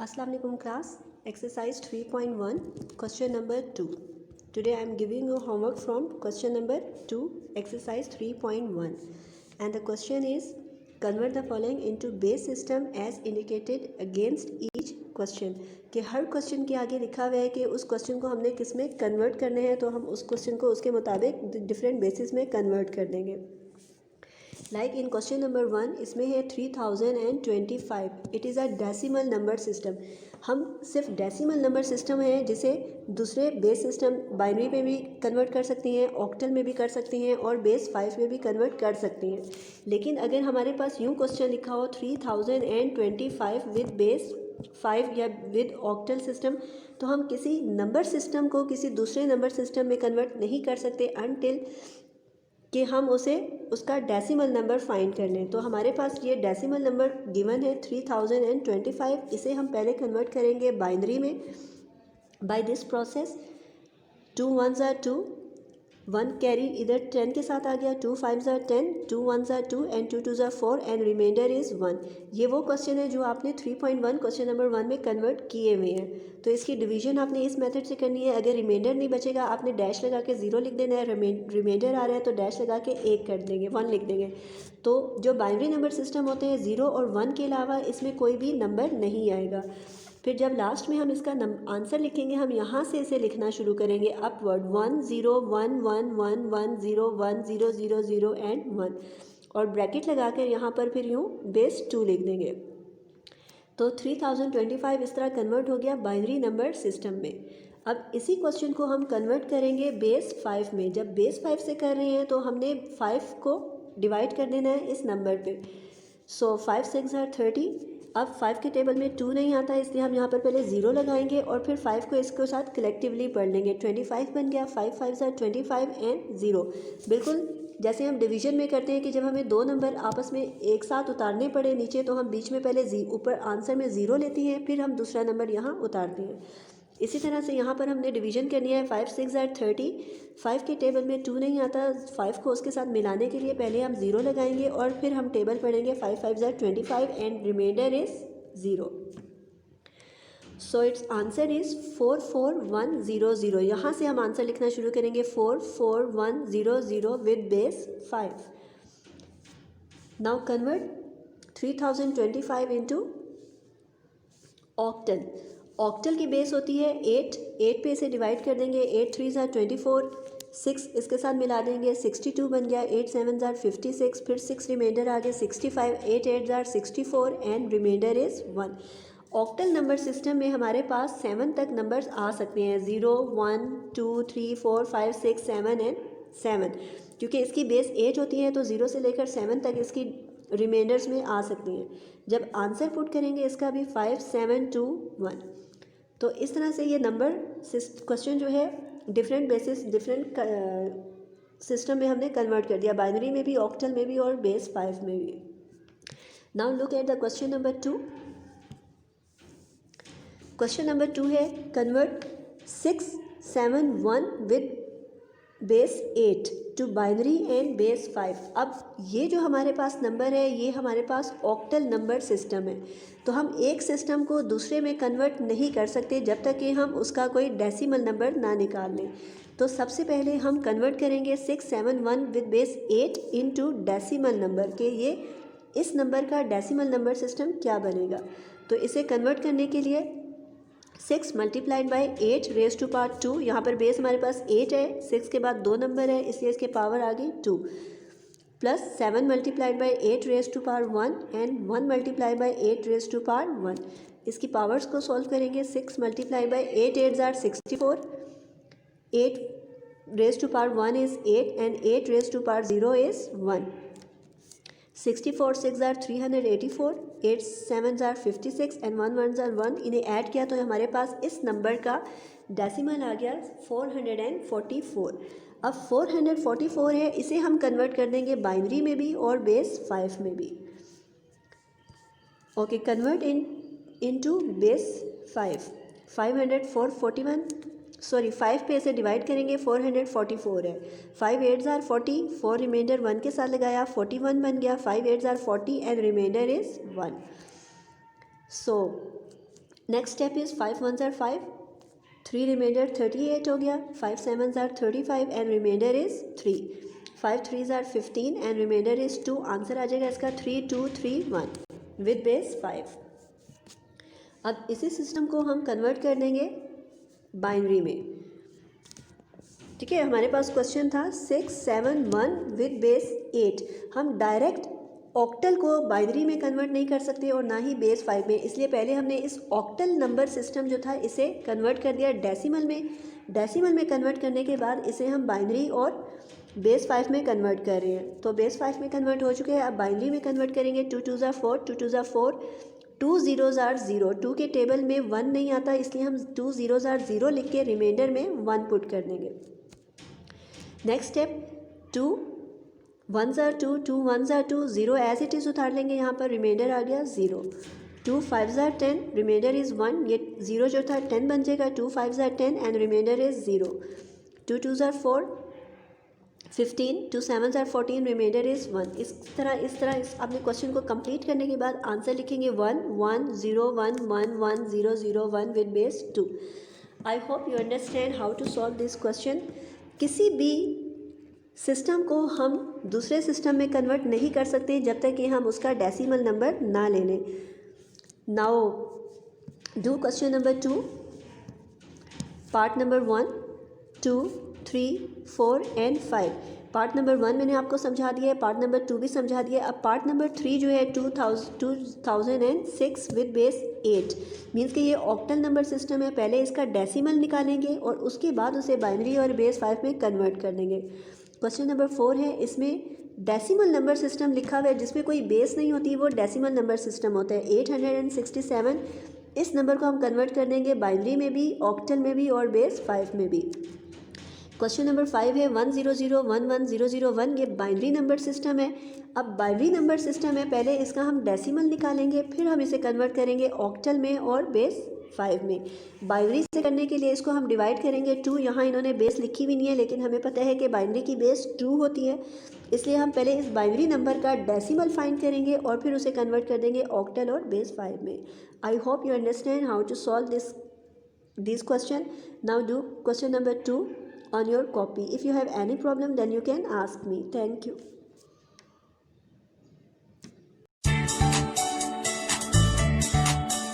Assalamu alaikum class. Exercise 3.1 question number 2. Today I am giving you homework from question number 2 exercise 3.1 and the question is convert the following into base system as indicated against each question. कि हर question के आगे लिखा हुआ है कि उस question को हमने किस में कन्वर्ट करने हैं, तो हम उस क्वेश्चन को उसके मुताबिक डिफरेंट बेसिस में कन्वर्ट कर देंगे. लाइक इन क्वेश्चन नंबर 1 इसमें है 3025. It is a decimal number system. हम सिर्फ डेसिमल नंबर सिस्टम है जिसे दूसरे बेस सिस्टम बाइनरी में भी कन्वर्ट कर सकती हैं, ऑक्टल में भी कर सकती हैं और बेस 5 में भी कन्वर्ट कर सकती हैं. लेकिन अगर हमारे पास यूँ क्वेश्चन लिखा हो 3025 विद बेस 5 या विद ऑक्टल सिस्टम, तो हम किसी नंबर सिस्टम को किसी दूसरे नंबर सिस्टम में कन्वर्ट नहीं कर सकते अनटिल कि हम उसे उसका डेसिमल नंबर फाइंड कर लें. तो हमारे पास ये डेसिमल नंबर गिवन है 3025. इसे हम पहले कन्वर्ट करेंगे बाइनरी में. By this process 2 1s are 2, 1 carry इधर 10 के साथ आ गया, 2 5s are 10, 2 1s are 2 and 2 2s are 4 and reminder is 1. ये वो क्वेश्चन है जो आपने 3.1 क्वेश्चन नंबर 1 में कन्वर्ट किए हुए हैं. तो इसकी डिवीजन आपने इस मेथड से करनी है. अगर रिमाइंडर नहीं बचेगा आपने डैश लगा के 0 लिख देना है. रिमाइंडर आ रहा है तो डैश लगा के 1 कर देंगे, 1 लिख देंगे. तो जो बाइनरी नंबर सिस्टम होते हैं 0 और 1 के अलावा इसमें कोई भी नंबर नहीं आएगा. फिर जब लास्ट में हम इसका आंसर लिखेंगे हम यहाँ से इसे लिखना शुरू करेंगे अपवर्ड 1 0 1 1 1 1 0 1 0 0 0 एंड 1 और ब्रैकेट लगा कर यहाँ पर फिर यूँ बेस 2 लिख देंगे. तो 3025 इस तरह कन्वर्ट हो गया बाइनरी नंबर सिस्टम में. अब इसी क्वेश्चन को हम कन्वर्ट करेंगे बेस 5 में. जब बेस 5 से कर रहे हैं तो हमने 5 को डिवाइड कर देना है इस नंबर पे. सो 5 6 are 30. अब 5 के टेबल में 2 नहीं आता है इसलिए हम यहाँ पर पहले 0 लगाएंगे और फिर 5 को इसके साथ कलेक्टिवली पढ़ लेंगे. 25 बन गया. 5 5s are 25 एंड 0. बिल्कुल जैसे हम डिवीजन में करते हैं कि जब हमें दो नंबर आपस में एक साथ उतारने पड़े नीचे तो हम बीच में पहले ऊपर आंसर में 0 लेते हैं, फिर हम दूसरा नंबर यहाँ उतारते हैं. इसी तरह से यहाँ पर हमने डिवीजन करनी है. 5 6 are 30. 5 के टेबल में 2 नहीं आता, 5 को उसके साथ मिलाने के लिए पहले हम 0 लगाएंगे और फिर हम टेबल पढ़ेंगे. 5 5s are 25 and reminder is 0. So it's answer is 44100. यहाँ से हम आंसर लिखना शुरू करेंगे 44100 with base 5. Now convert 3025 into octal. Octal की बेस होती है 8. 8 पे इसे डिवाइड कर देंगे. 8 3s are 24, 6 इसके साथ मिला देंगे 62 बन गया. 8 7s are 56, फिर 6 रिमाइंडर आ गया 65. 8 8s are 64 and reminder is 1. Octal number system में हमारे पास 7 तक नंबर्स आ सकते हैं. 0 1 2 3 4 5 6 7 एंड 7. क्योंकि इसकी बेस 8 होती है तो 0 से लेकर 7 तक इसकी रिमाइंडर्स में आ सकती हैं. जब आंसर पुट करेंगे इसका भी 5 7 2 1. तो इस तरह से ये नंबर क्वेश्चन जो है डिफरेंट बेसिस डिफरेंट सिस्टम में हमने कन्वर्ट कर दिया, बाइनरी में भी, ऑक्टल में भी और बेस 5 में भी. Now look at the question number 2. Question number 2 है convert 6 7 1 with base 8 to binary and base 5. अब ये जो हमारे पास नंबर है ये हमारे पास ऑक्टल नंबर सिस्टम है. तो हम एक सिस्टम को दूसरे में कन्वर्ट नहीं कर सकते जब तक कि हम उसका कोई डेसिमल नंबर ना निकाल लें. तो सबसे पहले हम कन्वर्ट करेंगे 6 7 1 with base 8 into decimal number के ये इस नंबर का डेसिमल नंबर सिस्टम क्या बनेगा. तो इसे कन्वर्ट करने के लिए 6 multiplied by 8 raise to power 2. यहाँ पर बेस हमारे पास 8 है, 6 के बाद 2 नंबर है इसलिए इसके पावर आ गई 2. Plus 7 multiplied by 8 raise to power 1 and 1 multiplied by 8 raise to power 1. इसकी पावर्स को सॉल्व करेंगे. 6 multiplied by 8 8s are 64. 8 raise to power 1 is 8 and 8 raise to power 0 is 1. 64 6 are 384, 8 7s are 56 and 1 1s are 1. इन्हें add किया तो हमारे पास इस number का decimal आ गया 444. अब 444 है, इसे हम कन्वर्ट कर देंगे बाइनरी में भी और बेस 5 में भी. Okay, convert into base 5. 5 पे इसे डिवाइड करेंगे. 444 है. 5 8s are 40, 4 रिमाइंडर 1 के साथ लगाया 41 बन गया. 5 8s are 40 and reminder is 1. So next step is 5 1s are 5, 3 remainder 38 हो गया, 5 7s are 35 and reminder is 3, 5 3s are 15 and reminder is 2। Answer आ जाएगा इसका 3 2 3 1 विद बेस 5। अब इसी सिस्टम को हम कन्वर्ट कर देंगे बाइनरी में। ठीक है, हमारे पास क्वेश्चन था 6 7 1 विद बेस 8। हम डायरेक्ट ऑक्टल को बाइनरी में कन्वर्ट नहीं कर सकते और ना ही बेस 5 में, इसलिए पहले हमने इस ऑक्टल नंबर सिस्टम जो था इसे कन्वर्ट कर दिया डेसिमल में। डेसिमल में कन्वर्ट करने के बाद इसे हम बाइनरी और बेस 5 में कन्वर्ट कर रहे हैं। तो बेस 5 में कन्वर्ट हो चुके हैं, अब बाइनरी में कन्वर्ट करेंगे। 2 2s are 4, 2 2s are 4, 2 0s are 0। 2 के टेबल में 1 नहीं आता, इसलिए हम 2 0s are 0 लिख के रिमाइंडर में 1 पुट कर देंगे। Next step 2 1s are 2, 2 1s are 2, 0 as it is उतार लेंगे, यहाँ पर रिमाइंडर आ गया 0। 2 5s are 10, रिमाइंडर इज़ 1, ये 0 जो था 10 बन जाएगा। 2 5s are 10 and reminder is 0। 2 2s are 4, 15, 2 7s are 14, reminder is 1। इस तरह अपने क्वेश्चन को कंप्लीट करने के बाद आंसर लिखेंगे 1 1 0 1 1 1 0 0 1 with base 2। I hope you understand how to solve this question. किसी भी सिस्टम को हम दूसरे सिस्टम में कन्वर्ट नहीं कर सकते जब तक कि हम उसका डेसिमल नंबर ना ले लें। Now do question number 2, part number 1 2 3 4 and 5। Part number 1 मैंने आपको समझा दिया है, पार्ट नंबर 2 भी समझा दिया है। अब पार्ट नंबर 3 जो है 2006 विद बेस 8 मीन्स कि ये ऑक्टल नंबर सिस्टम है। पहले इसका डेसिमल निकालेंगे और उसके बाद उसे बाइनरी और बेस 5 में कन्वर्ट कर देंगे। क्वेश्चन नंबर 4 है, इसमें डेसिमल नंबर सिस्टम लिखा हुआ है जिसमें कोई बेस नहीं होती, वो डेसिमल नंबर सिस्टम होता है। 867 इस नंबर को हम कन्वर्ट कर देंगे बाइनरी में भी, ऑक्टल में भी और बेस 5 में भी। क्वेश्चन नंबर 5 है 1 0 0 1 1 0 0 1, ये बाइनरी नंबर सिस्टम है। अब बाइनरी नंबर सिस्टम है, पहले इसका हम डेसिमल निकालेंगे, फिर हम इसे कन्वर्ट करेंगे ऑक्टल में और बेस 5 में। बाइनरी से करने के लिए इसको हम डिवाइड करेंगे 2, यहाँ इन्होंने बेस लिखी भी नहीं है लेकिन हमें पता है कि बाइनरी की बेस 2 होती है, इसलिए हम पहले इस बाइनरी नंबर का डेसिमल फाइंड करेंगे और फिर उसे कन्वर्ट कर देंगे ऑक्टल और बेस 5 में। I hope you understand how to solve this question. Now do question number 2 on your copy. If you have any problem then you can ask me. Thank you.